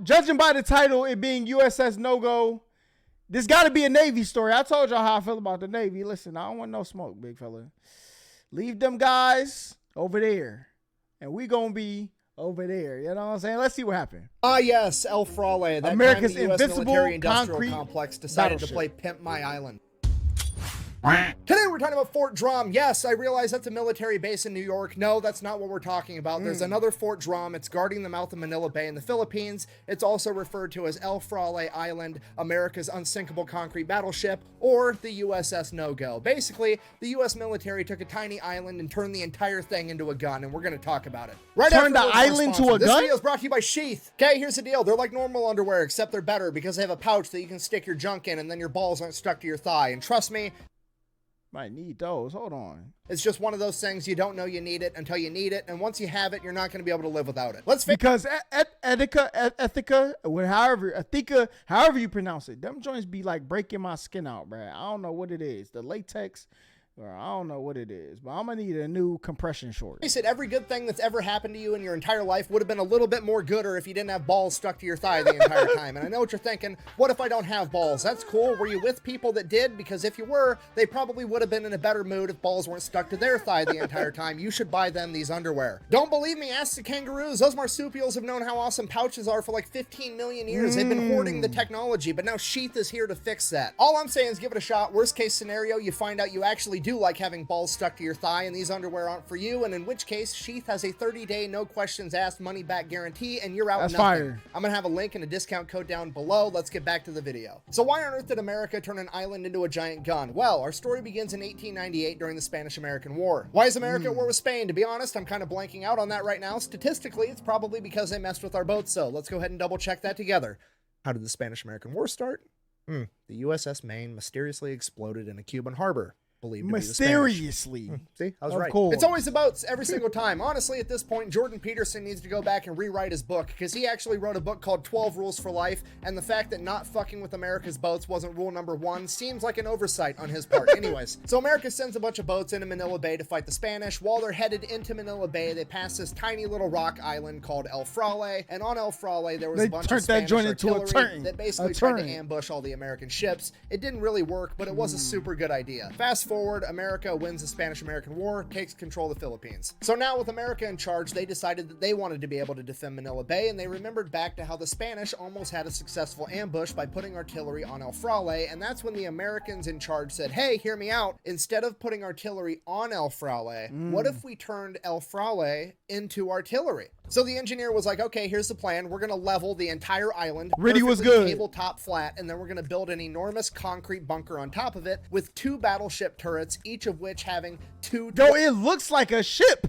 judging by the title, it being USS No-Go, this got to be a Navy story. I told y'all how I feel about the Navy. Listen, I don't want no smoke, big fella. Leave them guys over there, and we going to be over there. You know what I'm saying? Let's see what happened. Ah, yes, El Frale. That America's time the US invincible military-industrial concrete complex decided to battleship. play Pimp My Island. Today we're talking about Fort Drum. Yes, I realize that's a military base in New York. No, that's not what we're talking about. There's another Fort Drum. It's guarding the mouth of Manila Bay in the Philippines. It's also referred to as El Frale Island, America's unsinkable concrete battleship, or the USS No-Go. Basically, the US military took a tiny island and turned the entire thing into a gun, and we're going to talk about it. Right Turned after the island to a gun? This video is brought to you by Sheath. Okay, here's the deal. They're like normal underwear, except they're better because they have a pouch that you can stick your junk in, and then your balls aren't stuck to your thigh. And trust me, might need those. Hold on. it's just one of those things you don't know you need it until you need it, and once you have it, you're not going to be able to live without it. Let's face because Ethica, however you pronounce it, them joints be like breaking my skin out, bro. I don't know what it is. The latex, or I don't know what it is, but I'm gonna need a new compression short. Face it, every good thing that's ever happened to you in your entire life would have been a little bit more gooder if you didn't have balls stuck to your thigh the entire time. And I know what you're thinking. What if I don't have balls? That's cool. Were you with people that did? Because if you were, they probably would have been in a better mood if balls weren't stuck to their thigh the entire time. You should buy them these underwear. Don't believe me? Ask the kangaroos. Those marsupials have known how awesome pouches are for like 15 million years. They've been hoarding the technology, but now Sheath is here to fix that. All I'm saying is give it a shot. Worst case scenario, you find out you actually do like having balls stuck to your thigh and these underwear aren't for you, and in which case Sheath has a 30-day no questions asked money back guarantee and you're out. That's nothing. fire. I'm gonna have a link and a discount code down below. Let's get back to the video. So why on earth did America turn an island into a giant gun? Well, our story begins in 1898 during the Spanish-American War. Why is America at war with Spain? To be honest, I'm kind of blanking out on that right now. Statistically, it's probably because they messed with our boats, so let's go ahead and double check that together. How did the Spanish-American War start? The USS Maine mysteriously exploded in a Cuban harbor. Mysteriously. See, I was Of right. course. It's always the boats every single time. Honestly, at this point, Jordan Peterson needs to go back and rewrite his book, because he actually wrote a book called 12 Rules for Life, and the fact that not fucking with America's boats wasn't rule number one seems like an oversight on his part. Anyways, so America sends a bunch of boats into Manila Bay to fight the Spanish. While they're headed into Manila Bay, they pass this tiny little rock island called El Frale, and on El Frale there was a bunch of Spanish artillery that basically tried to ambush all the American ships. It didn't really work, but it was a super good idea. Fast forward, America wins the Spanish-American War, takes control of the Philippines. So now with America in charge, they decided that they wanted to be able to defend Manila Bay, and they remembered back to how the Spanish almost had a successful ambush by putting artillery on El Frale, and that's when the Americans in charge said, hey, hear me out. Instead of putting artillery on El Frale, what if we turned El Frale into artillery? So the engineer was like, okay, here's the plan. We're going to level the entire island. Really was good. Tabletop flat, and then we're going to build an enormous concrete bunker on top of it with 2 battleship turrets, each of which having 2... Yo, it looks like a ship.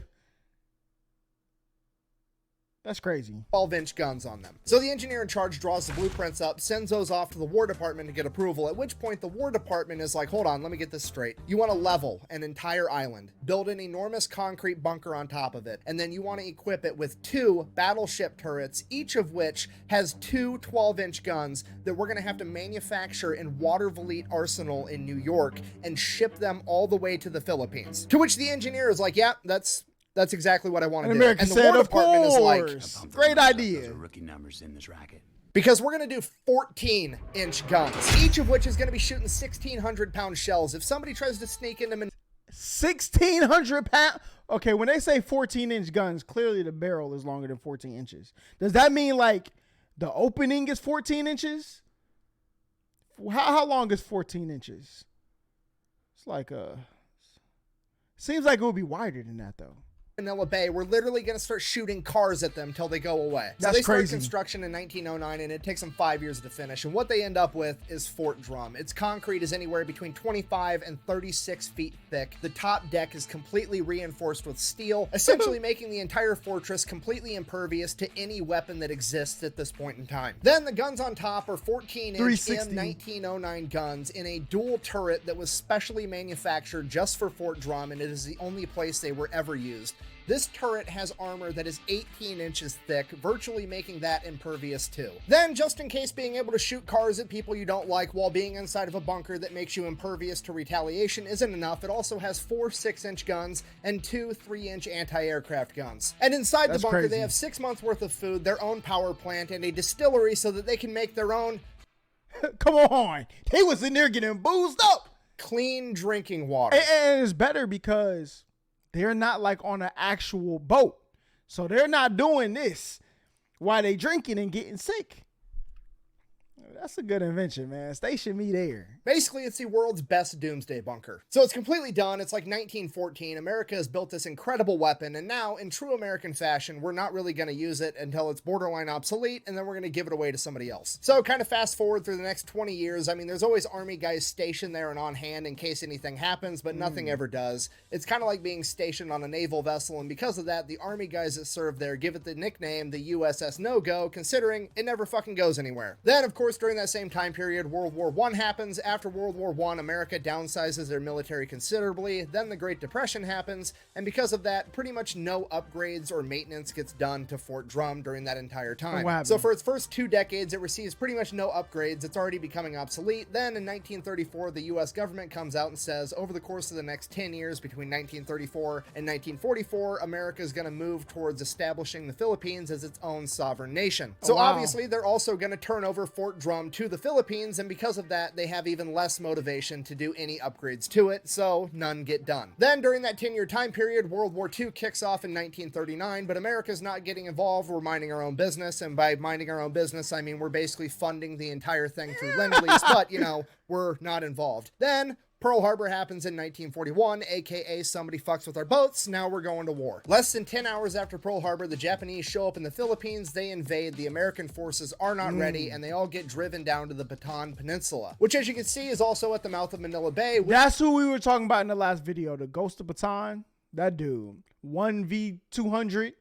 That's crazy. 12-inch guns on them. So the engineer in charge draws the blueprints up, sends those off to the War Department to get approval, at which point the War Department is like, hold on, let me get this straight. You want to level an entire island, build an enormous concrete bunker on top of it, and then you want to equip it with 2 battleship turrets, each of which has 2 12-inch guns that we're going to have to manufacture in Watervliet Arsenal in New York and ship them all the way to the Philippines. To which the engineer is like, yeah, that's exactly what I want to do. America and the said, War of Department course. is like, great idea. Rookie numbers in this racket. because we're going to do 14-inch guns, each of which is going to be shooting 1,600-pound shells. If somebody tries to sneak into 1,600 pounds. Okay, when they say 14-inch guns, clearly the barrel is longer than 14 inches. Does that mean like the opening is 14 inches? How long is 14 inches? It's like seems like it would be wider than that though. Manila Bay, we're literally going to start shooting cars at them till they go away. So That's they start crazy. construction in 1909, and it takes them 5 years to finish. And what they end up with is Fort Drum. Its concrete is anywhere between 25 and 36 feet thick. The top deck is completely reinforced with steel, essentially making the entire fortress completely impervious to any weapon that exists at this point in time. Then the guns on top are 14-inch M1909 guns in a dual turret that was specially manufactured just for Fort Drum, and it is the only place they were ever used. This turret has armor that is 18 inches thick, virtually making that impervious too. Then, just in case being able to shoot cars at people you don't like while being inside of a bunker that makes you impervious to retaliation isn't enough, it also has 4 6-inch guns and 2 3-inch anti-aircraft guns. And inside the bunker, they have 6 months worth of food, their own power plant, and a distillery so that they can make their own... Come on! They was in there getting boozed up! Clean drinking water. And it's better because they're not like on an actual boat. So they're not doing this while they drinking and getting sick. That's a good invention, man. Station me there. Basically, it's the world's best doomsday bunker. So it's completely done. It's like 1914. America has built this incredible weapon, and now, in true American fashion, we're not really going to use it until it's borderline obsolete, and then we're going to give it away to somebody else. So kind of fast forward through the next 20 years. I mean, there's always Army guys stationed there and on hand in case anything happens, but nothing ever does. It's kind of like being stationed on a naval vessel, and because of that, the Army guys that serve there give it the nickname the USS No-Go, considering it never fucking goes anywhere. Then, of course, during that same time period, World War I happens. After World War I, America downsizes their military considerably. Then the Great Depression happens, and because of that, pretty much no upgrades or maintenance gets done to Fort Drum during that entire time. So for its first 2 decades, it receives pretty much no upgrades. It's already becoming obsolete. Then in 1934, the US government comes out and says, over the course of the next 10 years, between 1934 and 1944, America is going to move towards establishing the Philippines as its own sovereign nation. So obviously, they're also going to turn over Fort Drum to the Philippines, and because of that, they have even less motivation to do any upgrades to it, so none get done. Then during that 10-year time period, World War II kicks off in 1939, but America's not getting involved. We're minding our own business, and by minding our own business, I mean we're basically funding the entire thing through Lend-Lease, but, you know, we're not involved. Then Pearl Harbor happens in 1941, aka somebody fucks with our boats, now we're going to war. Less than 10 hours after Pearl Harbor, the Japanese show up in the Philippines, they invade, the American forces are not ready, and they all get driven down to the Bataan Peninsula, which as you can see is also at the mouth of Manila Bay. That's who we were talking about in the last video, the Ghost of Bataan. That dude, 1v200,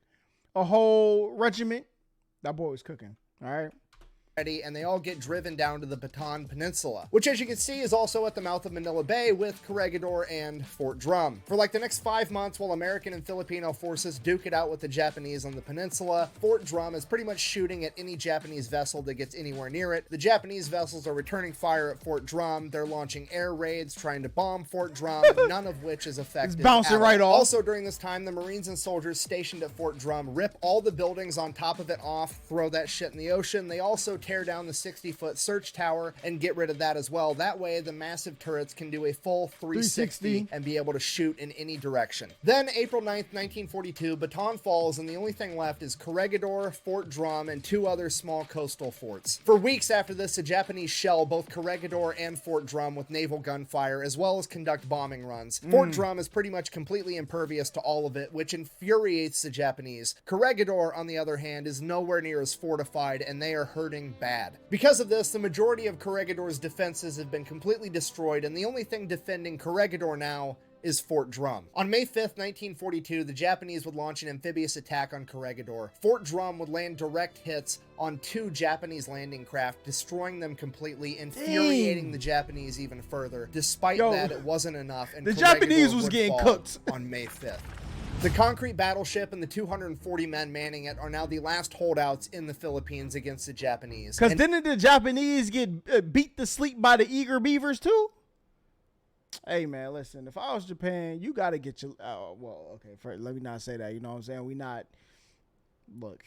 a whole regiment. That boy was cooking, all right? And they all get driven down to the Bataan Peninsula, which as you can see is also at the mouth of Manila Bay with Corregidor and Fort Drum. For like the next 5 months, while American and Filipino forces duke it out with the Japanese on the peninsula, Fort Drum is pretty much shooting at any Japanese vessel that gets anywhere near it. The Japanese vessels are returning fire at Fort Drum. They're launching air raids, trying to bomb Fort Drum, none of which is effective. It's bouncing right off. Also during this time, the Marines and soldiers stationed at Fort Drum rip all the buildings on top of it off, throw that shit in the ocean. They also tear down the 60-foot search tower and get rid of that as well. That way, the massive turrets can do a full 360 and be able to shoot in any direction. Then, April 9th, 1942, Bataan falls, and the only thing left is Corregidor, Fort Drum, and 2 other small coastal forts. For weeks after this, the Japanese shell both Corregidor and Fort Drum with naval gunfire, as well as conduct bombing runs. Fort Drum is pretty much completely impervious to all of it, which infuriates the Japanese. Corregidor, on the other hand, is nowhere near as fortified, and they are hurting bad. Because of this, the majority of Corregidor's defenses have been completely destroyed, and the only thing defending Corregidor now is Fort Drum. On May 5th, 1942, the Japanese would launch an amphibious attack on Corregidor. Fort Drum would land direct hits on 2 Japanese landing craft, destroying them completely, infuriating the Japanese even further. Despite that, it wasn't enough, and the Corregidor Japanese was would getting fall cooked on May 5th. The concrete battleship and the 240 men manning it are now the last holdouts in the Philippines against the Japanese. Because didn't the Japanese get beat to sleep by the eager beavers too? Hey man, listen, if I was Japan, you got to get your, let me not say that, you know what I'm saying? We not, look,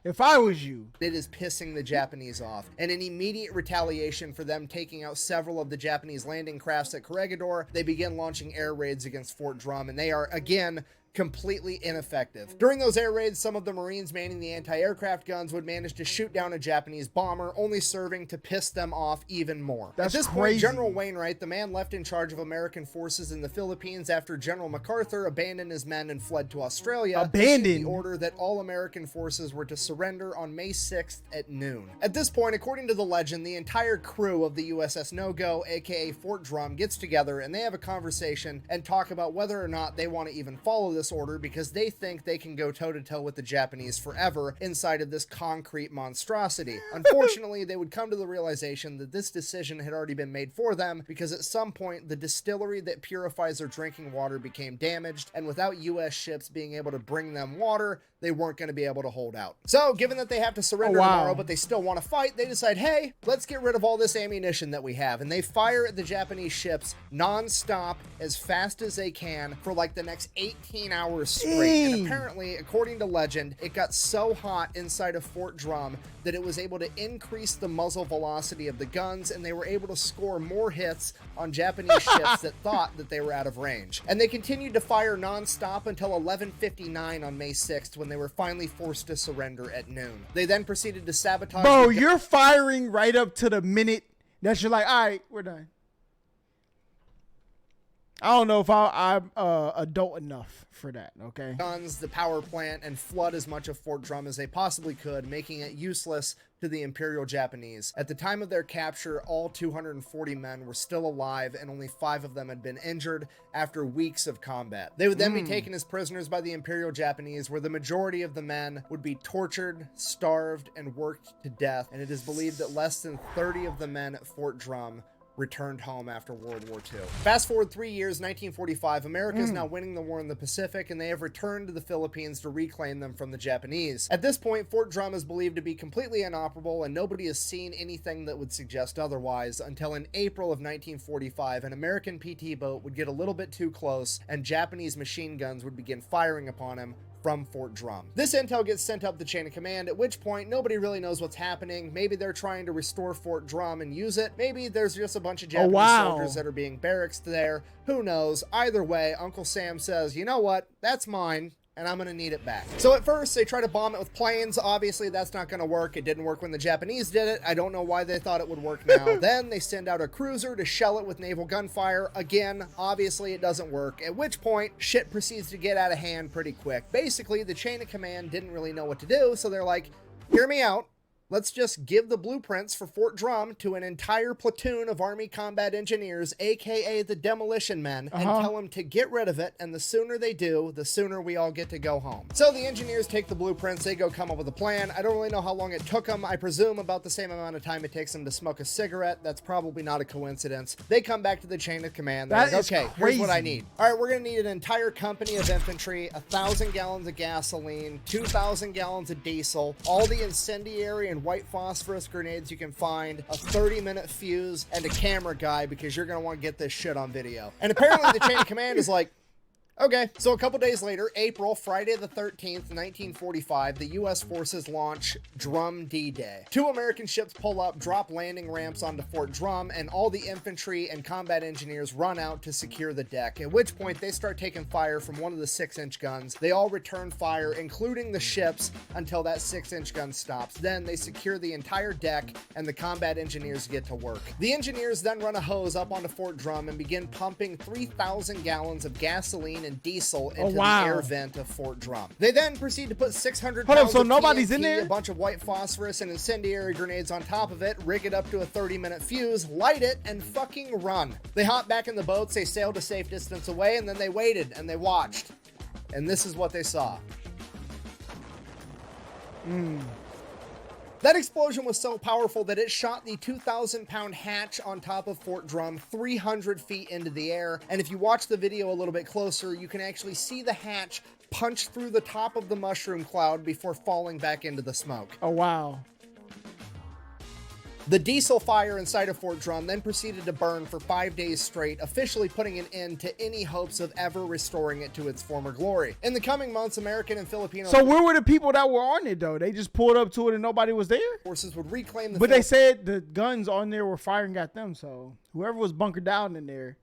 if I was you. It is pissing the Japanese off. And in immediate retaliation for them taking out several of the Japanese landing crafts at Corregidor, they begin launching air raids against Fort Drum, and they are, again, completely ineffective. During those air raids, some of the Marines manning the anti-aircraft guns would manage to shoot down a Japanese bomber, only serving to piss them off even more. That's At this crazy. point, General Wainwright, the man left in charge of American forces in the Philippines after General MacArthur abandoned his men and fled to Australia, issued the order that all American forces were to surrender on May 6th at noon. At this point, according to the legend, the entire crew of the USS No-Go, aka Fort Drum, gets together and they have a conversation and talk about whether or not they want to even follow this order because they think they can go toe-to-toe with the Japanese forever inside of this concrete monstrosity. Unfortunately, they would come to the realization that this decision had already been made for them because at some point the distillery that purifies their drinking water became damaged, and without U.S. ships being able to bring them water, they weren't going to be able to hold out. So, given that they have to surrender tomorrow, but they still want to fight, they decide, hey, let's get rid of all this ammunition that we have. And they fire at the Japanese ships non-stop as fast as they can for like the next 18 hours straight. And apparently, according to legend, it got so hot inside of Fort Drum that it was able to increase the muzzle velocity of the guns, and they were able to score more hits on Japanese ships that thought that they were out of range. And they continued to fire non-stop until 11:59 on May 6th, when they were finally forced to surrender at noon. They then proceeded to sabotage. Bro, you're firing right up to the minute that you're like, all right, we're done. I don't know if I'm adult enough for that, okay? Guns, the power plant, and flood as much of Fort Drum as they possibly could, making it useless to the Imperial Japanese. At the time of their capture, all 240 men were still alive, and only 5 of them had been injured after weeks of combat. They would then be taken as prisoners by the Imperial Japanese, where the majority of the men would be tortured, starved, and worked to death, and it is believed that less than 30 of the men at Fort Drum returned home after World War II. Fast forward 3 years, 1945, America is now winning the war in the Pacific, and they have returned to the Philippines to reclaim them from the Japanese. At this point, Fort Drum is believed to be completely inoperable, and nobody has seen anything that would suggest otherwise until in April of 1945, an American PT boat would get a little bit too close, and Japanese machine guns would begin firing upon him from Fort Drum. This intel gets sent up the chain of command, at which point nobody really knows what's happening. Maybe they're trying to restore Fort Drum and use it. Maybe there's just a bunch of Japanese soldiers that are being barracked there. Who knows? Either way, Uncle Sam says, you know what? That's mine, and I'm gonna need it back. So at first, they try to bomb it with planes. Obviously, that's not gonna work. It didn't work when the Japanese did it. I don't know why they thought it would work now. Then they send out a cruiser to shell it with naval gunfire. Again, obviously it doesn't work, at which point, shit proceeds to get out of hand pretty quick. Basically, the chain of command didn't really know what to do, so they're like, hear me out. Let's just give the blueprints for Fort Drum to an entire platoon of Army combat engineers, aka the Demolition men, and tell them to get rid of it, and the sooner they do, the sooner we all get to go home. So the engineers take the blueprints, they go come up with a plan. I don't really know how long it took them. I presume about the same amount of time it takes them to smoke a cigarette. That's probably not a coincidence. They come back to the chain of command. They're like, okay, here's what I need. All right, we're gonna need an entire company of infantry, 1,000 gallons of gasoline, 2,000 gallons of diesel, all the incendiary and white phosphorus grenades you can find, a 30-minute fuse, and a camera guy, because you're going to want to get this shit on video. And apparently the chain of command is like, okay. So a couple days later, April, Friday the 13th, 1945, the U.S. forces launch Drum D-Day. 2 American ships pull up, drop landing ramps onto Fort Drum, and all the infantry and combat engineers run out to secure the deck, at which point they start taking fire from one of the 6-inch guns. They all return fire, including the ships, until that 6-inch gun stops. Then they secure the entire deck, and the combat engineers get to work. The engineers then run a hose up onto Fort Drum and begin pumping 3,000 gallons of gasoline and diesel into the air vent of Fort Drum. They then proceed to put 600 pounds of nobody's TNT, in there? a bunch of white phosphorus and incendiary grenades on top of it, rig it up to a 30-minute fuse, light it, and fucking run. They hop back in the boats, they sailed a safe distance away, and then they waited and they watched. And this is what they saw. That explosion was so powerful that it shot the 2,000-pound hatch on top of Fort Drum 300 feet into the air. And if you watch the video a little bit closer, you can actually see the hatch punch through the top of the mushroom cloud before falling back into the smoke. Oh, wow. The diesel fire inside of Fort Drum then proceeded to burn for 5 days straight, officially putting an end to any hopes of ever restoring it to its former glory. In the coming months, American and Filipino... So where were the people that were on it, though? They just pulled up to it and nobody was there? ...forces would reclaim the... But they said the guns on there were firing at them, so whoever was bunkered down in there...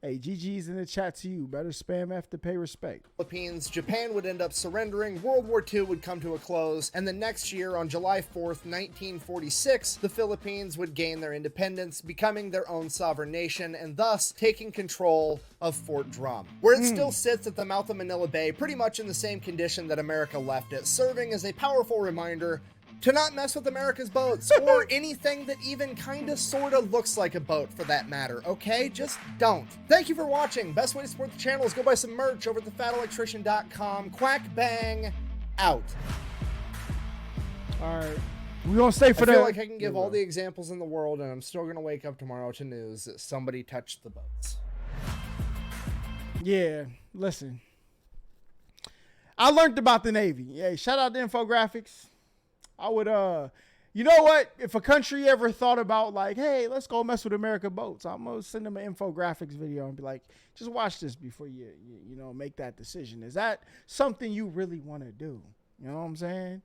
Hey, GG's in the chat to you. Better spam F to pay respect. Philippines, Japan would end up surrendering, World War II would come to a close, and the next year, on July 4th, 1946, the Philippines would gain their independence, becoming their own sovereign nation, and thus taking control of Fort Drum, where it still sits at the mouth of Manila Bay, pretty much in the same condition that America left it, serving as a powerful reminder to not mess with America's boats or anything that even kind of sort of looks like a boat for that matter, okay? Just don't. Thank you for watching. Best way to support the channel is go buy some merch over at thefatelectrician.com. Quack bang out. All right. We're going to stay for I that. feel like I can give all the examples in the world, and I'm still going to wake up tomorrow to news that somebody touched the boats. Yeah, listen. I learned about the Navy. Yeah, shout out to infographics. I would, you know what? If a country ever thought about like, hey, let's go mess with American boats, I'm going to send them an infographics video and be like, just watch this before you know, make that decision. Is that something you really want to do? You know what I'm saying?